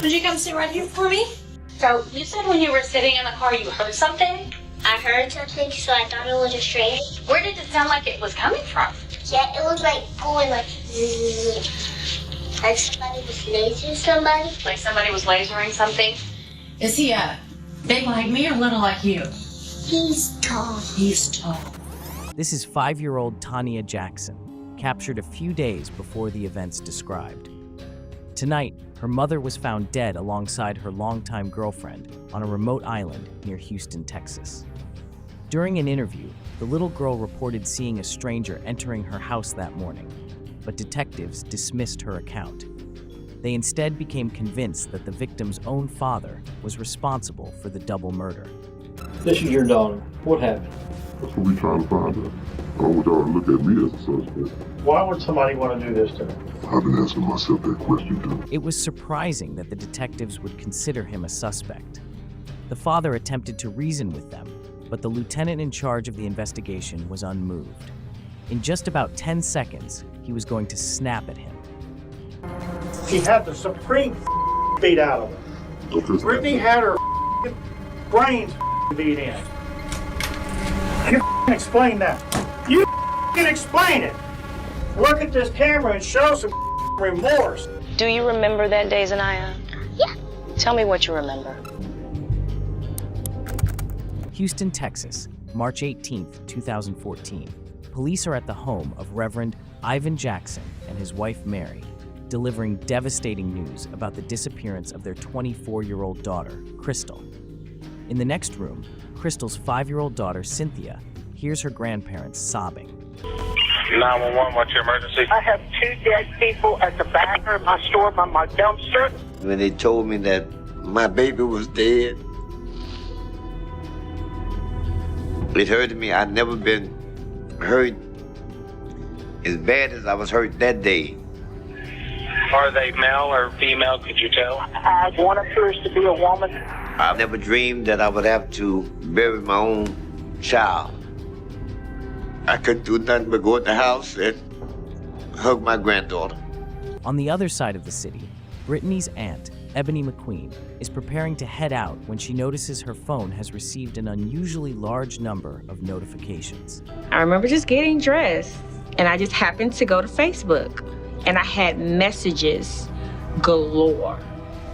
Would you come sit right here for me? So, you said when you were sitting in the car you heard something? I heard something, so I thought it was a train. Where did it sound like it was coming from? Yeah, it was like going like zzz. Like somebody was lasering somebody. Like somebody was lasering something? Is he big like me or little like you? He's tall. He's tall. This is 5-year-old Tanya Jackson, captured a few days before the events described. Tonight, her mother was found dead alongside her longtime girlfriend on a remote island near Houston, Texas. During an interview, the little girl reported seeing a stranger entering her house that morning, but detectives dismissed her account. They instead became convinced that the victim's own father was responsible for the double murder. This is your daughter. What happened? That's what we trying to find out. I don't want y'all to look at me as a suspect. Why would somebody want to do this to me? I've been asking myself that question too. It was surprising that the detectives would consider him a suspect. The father attempted to reason with them, but the lieutenant in charge of the investigation was unmoved. In just about 10 seconds, he was going to snap at him. She had the supreme beat out of her. Britney had her brains beat in. You explain that. You can explain it. Look at this camera and show some remorse. Do you remember that day, Zania? Yeah. Tell me what you remember. Houston, Texas, March 18, 2014. Police are at the home of Reverend Ivan Jackson and his wife Mary, delivering devastating news about the disappearance of their 24-year-old daughter, Crystal. In the next room, Crystal's 5-year-old daughter, Cynthia, hears her grandparents sobbing. 911, what's your emergency? I have 2 dead people at the back of my store by my dumpster. When they told me that my baby was dead, it hurted me. I'd never been hurt as bad as I was hurt that day. Are they male or female, could you tell? One appears to be a woman. I never dreamed that I would have to bury my own child. I couldn't do nothing but go in the house and hug my granddaughter. On the other side of the city, Brittany's aunt, Ebony McQueen, is preparing to head out when she notices her phone has received an unusually large number of notifications. I remember just getting dressed, and I just happened to go to Facebook, and I had messages galore.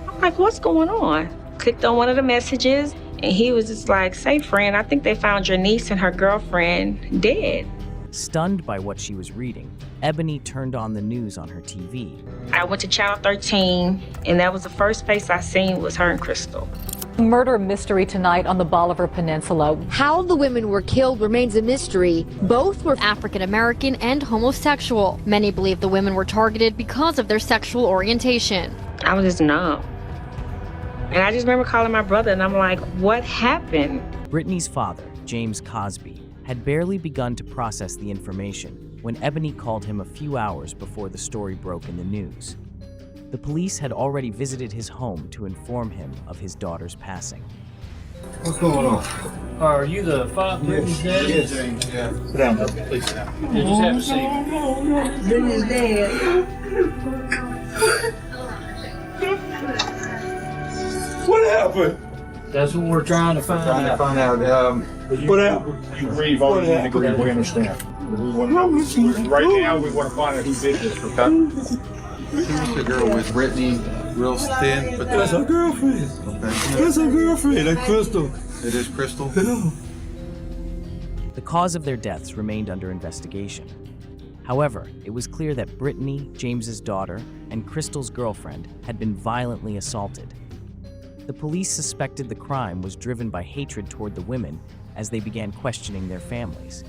I'm like, what's going on? Clicked on one of the messages, and he was just like, say, friend, I think they found your niece and her girlfriend dead. Stunned by what she was reading, Ebony turned on the news on her TV. I went to Channel 13, and that was the first face I seen was her and Crystal. Murder mystery tonight on the Bolivar Peninsula. How the women were killed remains a mystery. Both were African American and homosexual. Many believe the women were targeted because of their sexual orientation. I was just numb. And I just remember calling my brother, and I'm like, what happened? Brittany's father, James Cosby, had barely begun to process the information when Ebony called him a few hours before the story broke in the news. The police had already visited his home to inform him of his daughter's passing. What's going on? Are you the father? Brittany's dad? Yes. Yeah. Sit down, please sit down. Yeah, just have a seat. Brittany's dead. What happened? That's what we're trying to find out. What happened? You grieve all the agree. We understand. We want to know. Right now, we want to find out who did this. Okay. Who's the girl with Britney? Real thin, but that's her girlfriend. Okay. That's her girlfriend. That's Crystal. It is Crystal. The cause of their deaths remained under investigation. However, it was clear that Britney, James's daughter, and Crystal's girlfriend had been violently assaulted. The police suspected the crime was driven by hatred toward the women as they began questioning their families.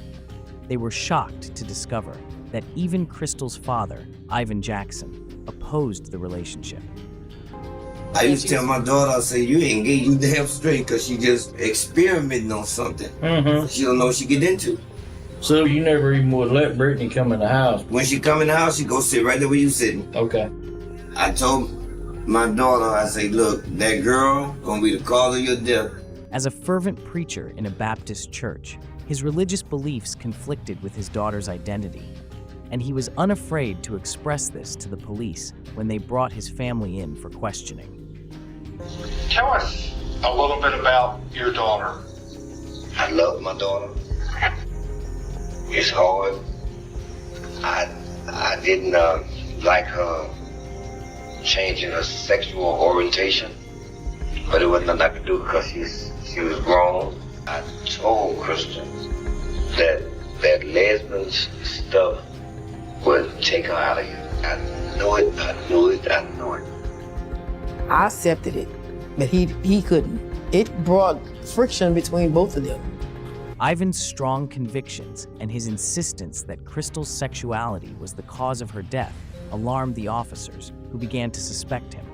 They were shocked to discover that even Crystal's father, Ivan Jackson, opposed the relationship. I used to tell my daughter, I say, you ain't gay, you damn straight, because she just experimenting on something. She don't know what she get into. So you never even would let Britney come in the house? When she come in the house, she go sit right there where you sitting. Okay. I told my daughter, I say, look, that girl gonna be the cause of your death. As a fervent preacher in a Baptist church, his religious beliefs conflicted with his daughter's identity, and he was unafraid to express this to the police when they brought his family in for questioning. Tell us a little bit about your daughter. I love my daughter. It's hard. I didn't like her changing her sexual orientation, but it was nothing I could do because she was grown. I told Kristen that lesbian stuff would take her out of here. I knew it. I accepted it, but he couldn't. It brought friction between both of them. Ivan's strong convictions and his insistence that Crystal's sexuality was the cause of her death alarmed the officers, who began to suspect him.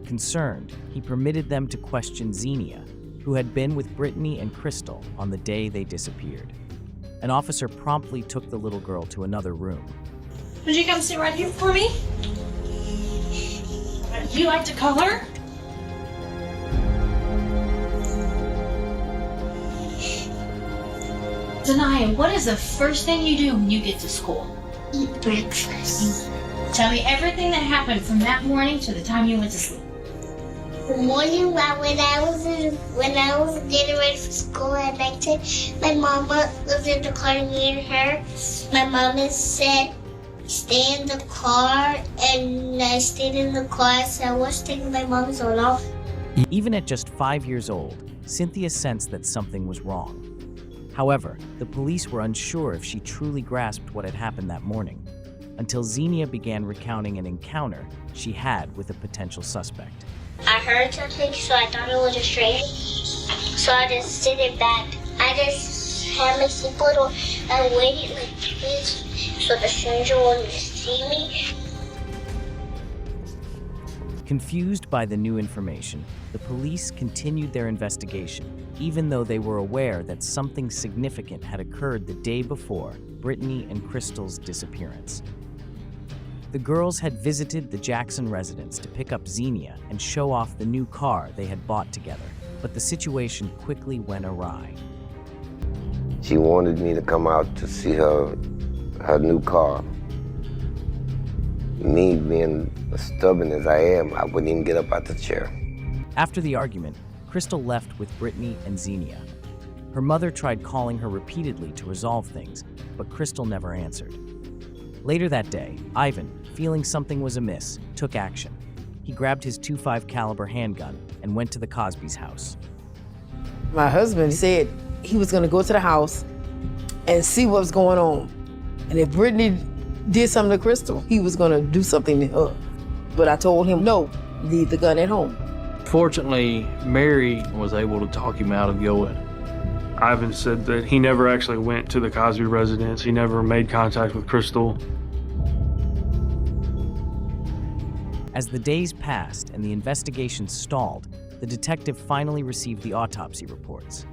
Concerned, he permitted them to question Zenia, who had been with Britney and Crystal on the day they disappeared. An officer promptly took the little girl to another room. Would you come sit right here for me? Do you like to color? Zania, what is the first thing you do when you get to school? Eat breakfast. Tell me everything that happened from that morning to the time you went to sleep. The morning when I was getting ready for school at nighttime, my mama was in the car, me and her. My mama said, stay in the car, and I stayed in the car, so I was taking my mom's phone off. Even at just 5 years old, Cynthia sensed that something was wrong. However, the police were unsure if she truly grasped what had happened that morning, until Zenia began recounting an encounter she had with a potential suspect. I heard something, so I thought it was a stranger. So I just sit it back. I just had my seatbelt on and waited like this so the stranger wouldn't see me. Confused by the new information, the police continued their investigation, even though they were aware that something significant had occurred the day before Britney and Crystal's disappearance. The girls had visited the Jackson residence to pick up Zenia and show off the new car they had bought together, but the situation quickly went awry. She wanted me to come out to see her new car. Me being as stubborn as I am, I wouldn't even get up out the chair. After the argument, Crystal left with Britney and Zenia. Her mother tried calling her repeatedly to resolve things, but Crystal never answered. Later that day, Ivan, feeling something was amiss, took action. He grabbed his .25 caliber handgun and went to the Cosby's house. My husband said he was gonna go to the house and see what was going on. And if Britney did something to Crystal, he was gonna do something to her. But I told him, no, leave the gun at home. Fortunately, Mary was able to talk him out of going. Ivan said that he never actually went to the Cosby residence. He never made contact with Crystal. As the days passed and the investigation stalled, the detective finally received the autopsy reports.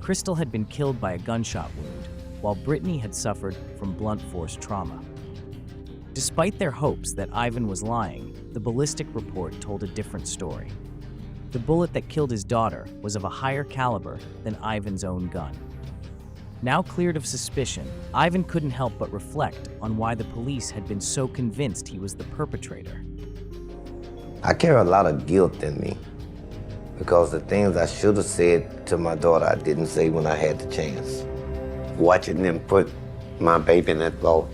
Crystal had been killed by a gunshot wound, while Britney had suffered from blunt force trauma. Despite their hopes that Ivan was lying, the ballistic report told a different story. The bullet that killed his daughter was of a higher caliber than Ivan's own gun. Now cleared of suspicion, Ivan couldn't help but reflect on why the police had been so convinced he was the perpetrator. I carry a lot of guilt in me because the things I should have said to my daughter, I didn't say when I had the chance. Watching them put my baby in that vault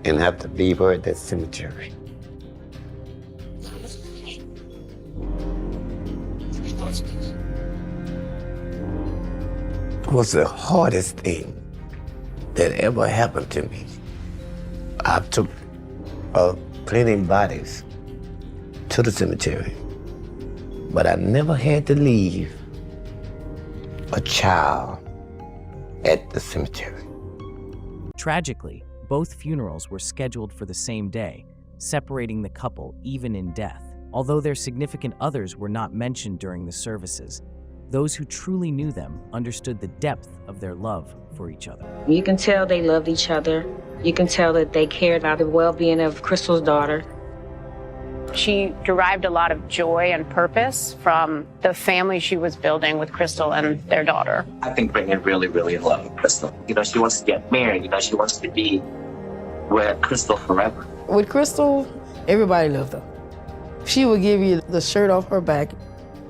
and have to leave her at that cemetery. Was the hardest thing that ever happened to me. I took plenty of bodies to the cemetery, but I never had to leave a child at the cemetery. Tragically, both funerals were scheduled for the same day, separating the couple even in death. Although their significant others were not mentioned during the services, those who truly knew them understood the depth of their love for each other. You can tell they loved each other. You can tell that they cared about the well-being of Crystal's daughter. She derived a lot of joy and purpose from the family she was building with Crystal and their daughter. I think Britney really, really in love with Crystal. You know, she wants to get married. You know, she wants to be with Crystal forever. With Crystal, everybody loved her. She would give you the shirt off her back.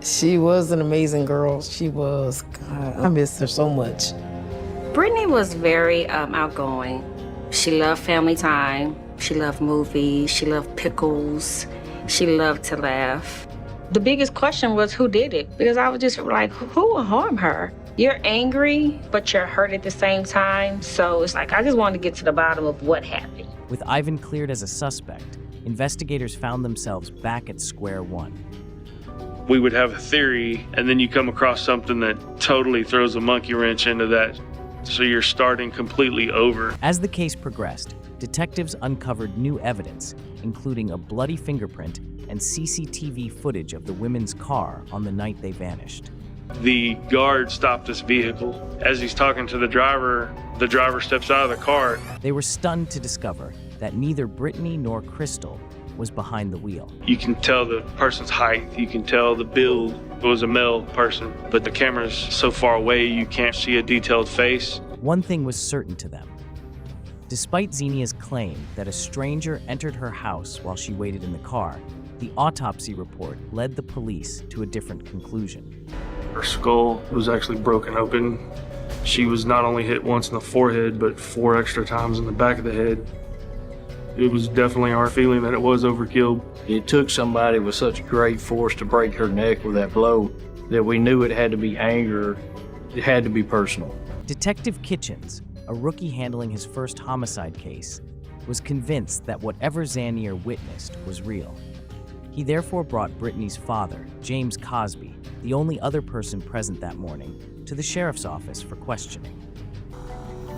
She was an amazing girl. She was. God, I miss her so much. Britney was very outgoing. She loved family time. She loved movies. She loved pickles. She loved to laugh. The biggest question was who did it? Because I was just like, who will harm her? You're angry, but you're hurt at the same time. So it's like, I just wanted to get to the bottom of what happened. With Ivan cleared as a suspect, investigators found themselves back at square one. We would have a theory, and then you come across something that totally throws a monkey wrench into that. So you're starting completely over. As the case progressed, detectives uncovered new evidence, including a bloody fingerprint and CCTV footage of the women's car on the night they vanished. The guard stopped this vehicle. As he's talking to the driver steps out of the car. They were stunned to discover that neither Britney nor Crystal was behind the wheel. You can tell the person's height, you can tell the build. It was a male person, but the camera's so far away you can't see a detailed face. One thing was certain to them. Despite Zenia's claim that a stranger entered her house while she waited in the car, the autopsy report led the police to a different conclusion. Her skull was actually broken open. She was not only hit once in the forehead, but 4 extra times in the back of the head. It was definitely our feeling that it was overkill. It took somebody with such great force to break her neck with that blow that we knew it had to be anger. It had to be personal. Detective Kitchens, a rookie handling his first homicide case, was convinced that whatever Zania witnessed was real. He therefore brought Britney's father, James Cosby, the only other person present that morning, to the sheriff's office for questioning.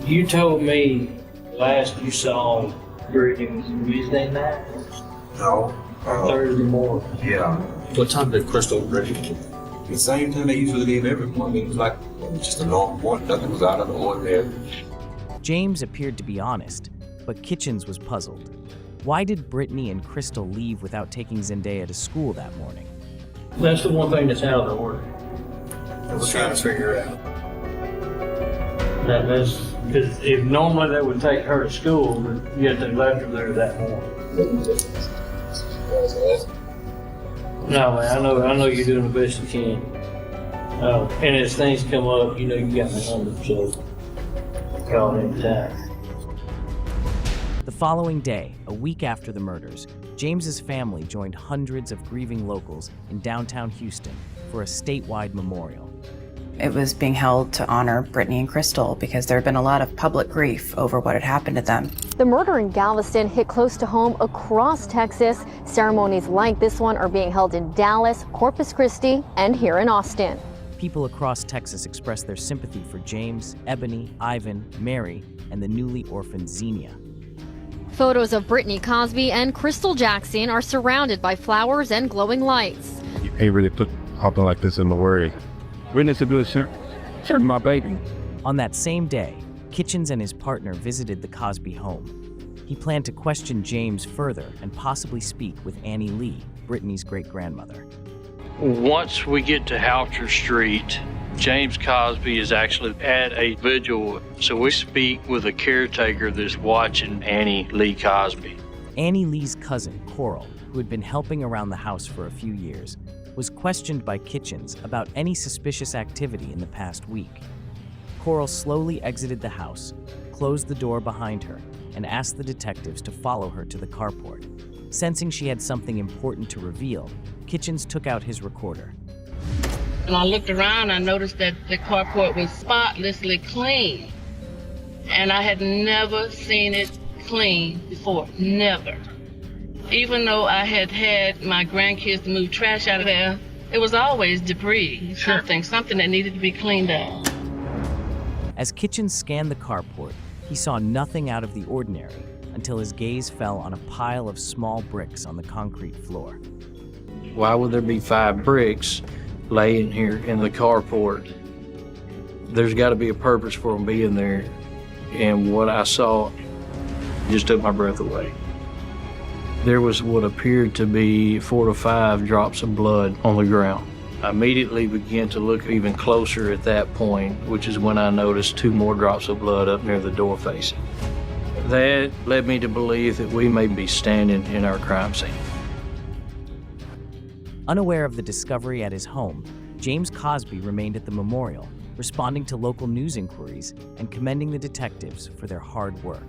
You told me last you saw Britney was Wednesday night? No. Thursday morning? Yeah. What time did Crystal Britney? The same time they usually leave every morning. It was like just a normal morning. Nothing was out of the ordinary. James appeared to be honest, but Kitchens was puzzled. Why did Britney and Crystal leave without taking Zendaya to school that morning? That's the one thing that's out of the order. I was trying to figure it out. That's because if normally they would take her to school, but yet they left her there that morning. No, man, I know you're doing the best you can. And as things come up, you know you got my number, so call any time. The following day, a week after the murders, James's family joined hundreds of grieving locals in downtown Houston for a statewide memorial. It was being held to honor Britney and Crystal because there had been a lot of public grief over what had happened to them. The murder in Galveston hit close to home across Texas. Ceremonies like this one are being held in Dallas, Corpus Christi, and here in Austin. People across Texas expressed their sympathy for James, Ebony, Ivan, Mary, and the newly orphaned Zenia. Photos of Britney Cosby and Crystal Jackson are surrounded by flowers and glowing lights. You ain't really put something like this in the word. Witness a good shirt my baby. On that same day, Kitchens and his partner visited the Cosby home. He planned to question James further and possibly speak with Annie Lee, Britney's great-grandmother. Once we get to Houcher Street, James Cosby is actually at a vigil, so we speak with a caretaker that's watching Annie Lee Cosby. Annie Lee's cousin, Coral, who had been helping around the house for a few years, was questioned by Kitchens about any suspicious activity in the past week. Coral slowly exited the house, closed the door behind her, and asked the detectives to follow her to the carport. Sensing she had something important to reveal, Kitchens took out his recorder. And I looked around, I noticed that the carport was spotlessly clean. And I had never seen it clean before, never. Even though I had had my grandkids move trash out of there, it was always debris, something that needed to be cleaned up. As Kitchens scanned the carport, he saw nothing out of the ordinary until his gaze fell on a pile of small bricks on the concrete floor. Why would there be 5 bricks laying here in the carport? There's got to be a purpose for them being there. And what I saw just took my breath away. There was what appeared to be 4 to 5 drops of blood on the ground. I immediately began to look even closer at that point, which is when I noticed 2 more drops of blood up near the door facing. That led me to believe that we may be standing in our crime scene. Unaware of the discovery at his home, James Cosby remained at the memorial, responding to local news inquiries and commending the detectives for their hard work.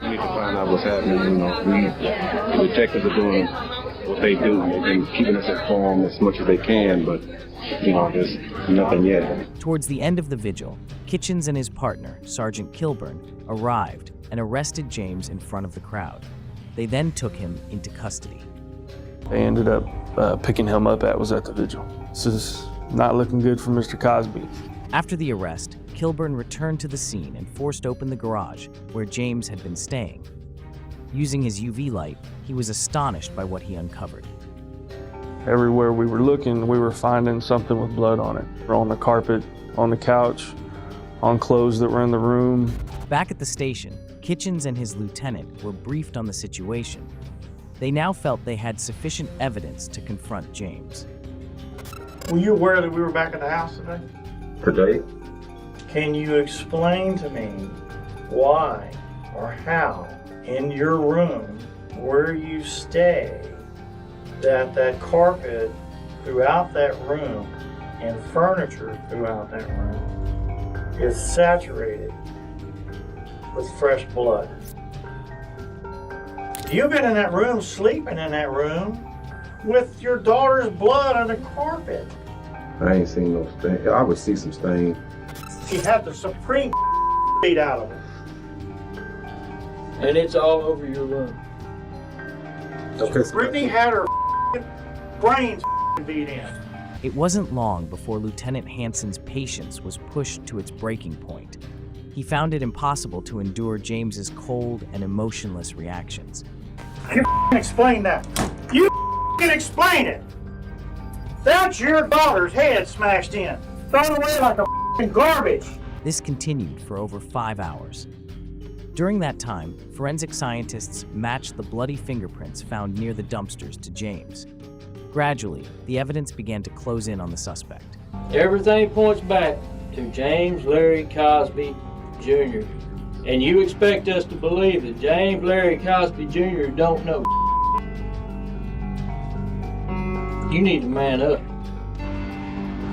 We need to find out what's happening. The detectives are doing what they do. They've been keeping us informed as much as they can, but there's nothing yet. Towards the end of the vigil, Kitchens and his partner, Sergeant Kilburn, arrived and arrested James in front of the crowd. They then took him into custody. They ended up picking him up at the vigil. This is not looking good for Mr. Cosby. After the arrest, Kilburn returned to the scene and forced open the garage where James had been staying. Using his UV light, he was astonished by what he uncovered. Everywhere we were looking, we were finding something with blood on it. On the carpet, on the couch, on clothes that were in the room. Back at the station, Kitchens and his lieutenant were briefed on the situation. They now felt they had sufficient evidence to confront James. Were you aware that we were back at the house today? Today? Can you explain to me why or how in your room where you stay that carpet throughout that room and furniture throughout that room is saturated with fresh blood? You've been in that room, sleeping in that room, with your daughter's blood on the carpet. I ain't seen no stain. I would see some stain. She had the supreme beat out of her. And it's all over your room. Okay. Britney had her brains beat in. It wasn't long before Lieutenant Hanson's patience was pushed to its breaking point. He found it impossible to endure James's cold and emotionless reactions. You can explain that. You can explain it. That's your daughter's head smashed in, thrown away like a garbage. This continued for over 5 hours. During that time, forensic scientists matched the bloody fingerprints found near the dumpsters to James. Gradually, the evidence began to close in on the suspect. Everything points back to James Larry Cosby Jr. And you expect us to believe that James Larry Cosby Jr. don't know? You need to man up.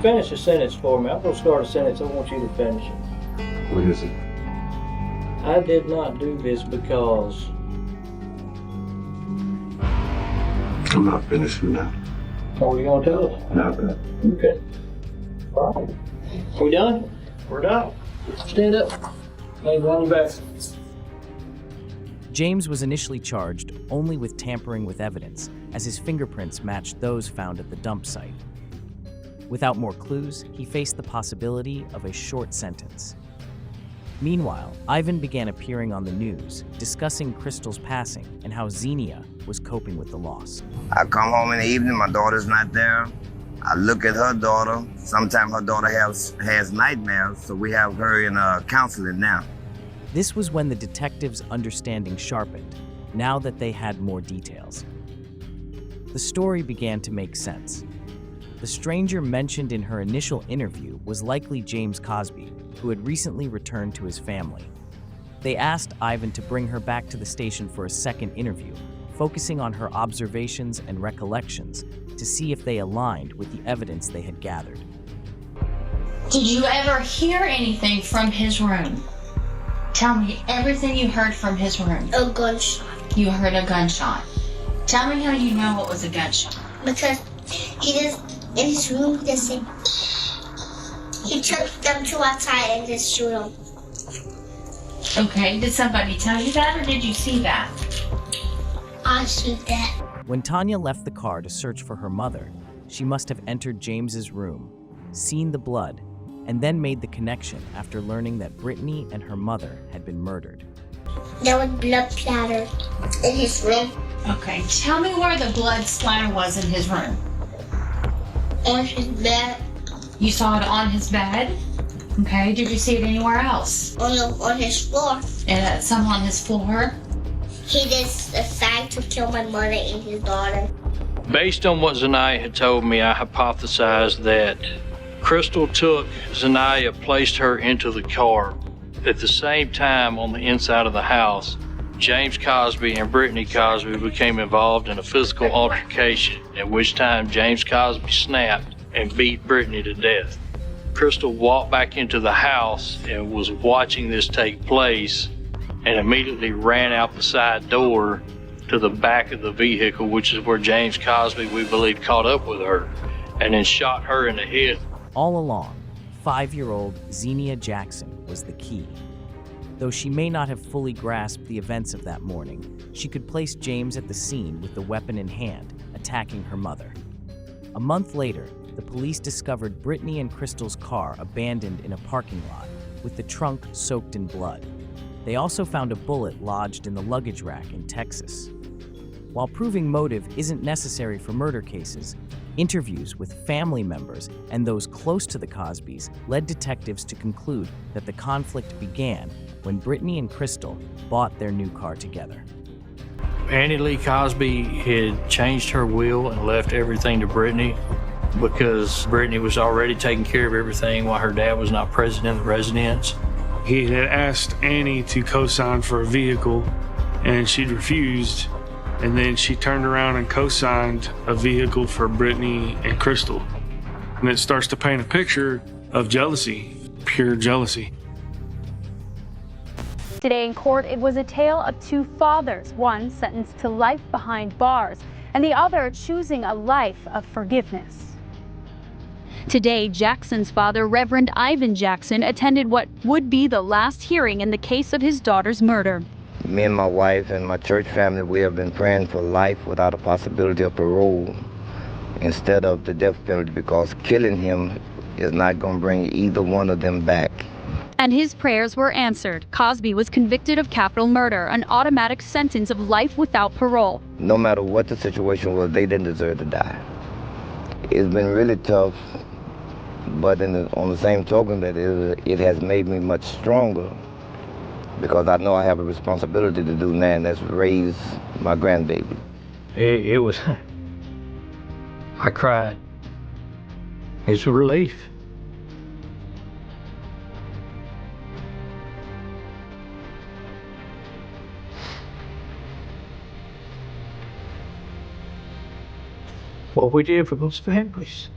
Finish a sentence for me. I'm going to start a sentence. I want you to finish it. What is it? I did not do this because... I'm not finished with that. What are you going to tell us? Nothing. Okay. All right. We done? We're done. Stand up. Hey, run back. James was initially charged only with tampering with evidence, as his fingerprints matched those found at the dump site. Without more clues, he faced the possibility of a short sentence. Meanwhile, Ivan began appearing on the news, discussing Crystal's passing and how Zenia was coping with the loss. I come home in the evening, my daughter's not there. I look at her daughter. Sometimes her daughter has nightmares, so we have her in counseling now. This was when the detectives' understanding sharpened, now that they had more details. The story began to make sense. The stranger mentioned in her initial interview was likely James Cosby, who had recently returned to his family. They asked Ivan to bring her back to the station for a second interview, focusing on her observations and recollections to see if they aligned with the evidence they had gathered. Did you ever hear anything from his room? Tell me everything you heard from his room. A gunshot. You heard a gunshot. Tell me how you know it was a gunshot. Because he just, in his room, he just said, he took them to outside and just shoot them. Okay, did somebody tell you that or did you see that? I see that. When Tanya left the car to search for her mother, she must have entered James's room, seen the blood, and then made the connection after learning that Britney and her mother had been murdered. There was blood splatter in his room. Okay, tell me where the blood splatter was in his room. On his bed. You saw it on his bed? Okay, did you see it anywhere else? On his floor. And some on his floor? He just decided to kill my mother and his daughter. Based on what Zania had told me, I hypothesized that Crystal took Zania, placed her into the car. At the same time, on the inside of the house, James Cosby and Britney Cosby became involved in a physical altercation, at which time James Cosby snapped and beat Britney to death. Crystal walked back into the house and was watching this take place and immediately ran out the side door to the back of the vehicle, which is where James Cosby, we believe, caught up with her and then shot her in the head. All along, 5-year-old Zenia Jackson was the key. Though she may not have fully grasped the events of that morning, she could place James at the scene with the weapon in hand, attacking her mother. A month later, the police discovered Britney and Crystal's car abandoned in a parking lot, with the trunk soaked in blood. They also found a bullet lodged in the luggage rack in Texas. While proving motive isn't necessary for murder cases, interviews with family members and those close to the Cosbys led detectives to conclude that the conflict began when Britney and Crystal bought their new car together. Annie Lee Cosby had changed her will and left everything to Britney because Britney was already taking care of everything while her dad was not present in the residence. He had asked Annie to co-sign for a vehicle, and she'd refused. And then she turned around and co-signed a vehicle for Britney and Crystal. And it starts to paint a picture of jealousy, pure jealousy. Today in court, it was a tale of two fathers, one sentenced to life behind bars, and the other choosing a life of forgiveness. Today, Jackson's father, Reverend Ivan Jackson, attended what would be the last hearing in the case of his daughter's murder. Me and my wife and my church family, we have been praying for life without a possibility of parole instead of the death penalty, because killing him is not going to bring either one of them back. And his prayers were answered. Cosby was convicted of capital murder, an automatic sentence of life without parole. No matter what the situation was, they didn't deserve to die. It's been really tough, but on the same token, that it has made me much stronger, because I know I have a responsibility to do now, and that's raise my grandbaby. It was, I cried. It's a relief. What we did for those families.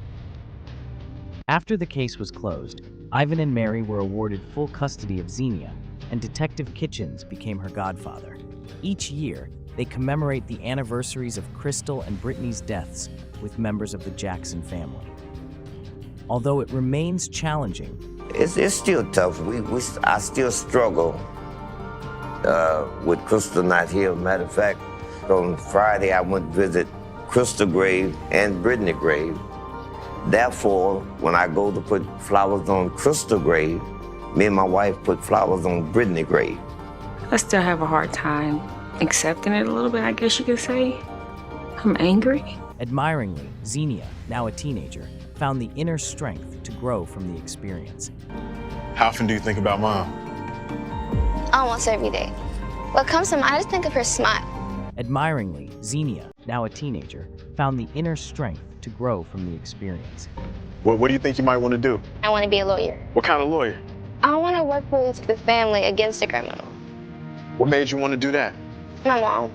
After the case was closed, Ivan and Mary were awarded full custody of Zenia, and Detective Kitchens became her godfather. Each year, they commemorate the anniversaries of Crystal and Britney's deaths with members of the Jackson family. Although it remains challenging, It's still tough. I still struggle with Crystal not here. Matter of fact, on Friday I went to visit Crystal grave and Britney grave. Therefore, when I go to put flowers on Crystal grave, me and my wife put flowers on Britney grave. I still have a hard time accepting it a little bit, I guess you could say. I'm angry. Admiringly, Zenia, now a teenager, found the inner strength to grow from the experience. How often do you think about Mom? Almost every day. What comes to mind, I just think of her smile. Admiringly, Zenia, now a teenager, found the inner strength to grow from the experience. What do you think you might want to do? I want to be a lawyer. What kind of lawyer? I want to work with the family against the criminal. What made you want to do that? My mom.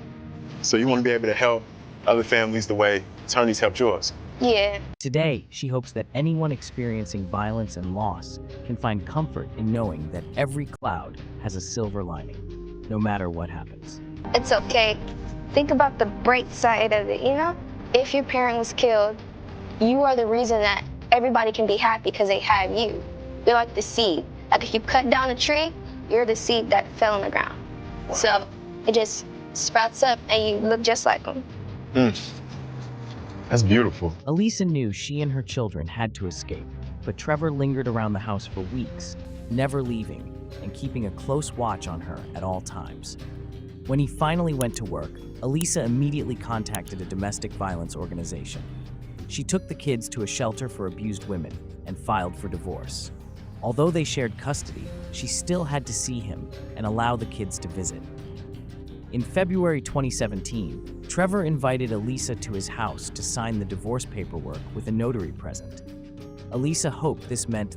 So you want to be able to help other families the way attorneys helped yours? Yeah. Today, she hopes that anyone experiencing violence and loss can find comfort in knowing that every cloud has a silver lining, no matter what happens. It's okay. Think about the bright side of it, you know? If your parent was killed, you are the reason that everybody can be happy because they have you. You're like the seed. Like if you cut down a tree, you're the seed that fell on the ground. So it just sprouts up and you look just like them. That's beautiful. Alisa knew she and her children had to escape, but Trevor lingered around the house for weeks, never leaving and keeping a close watch on her at all times. When he finally went to work, Alisa immediately contacted a domestic violence organization. She took the kids to a shelter for abused women and filed for divorce. Although they shared custody, she still had to see him and allow the kids to visit. In February 2017, Trevor invited Alisa to his house to sign the divorce paperwork with a notary present. Alisa hoped this meant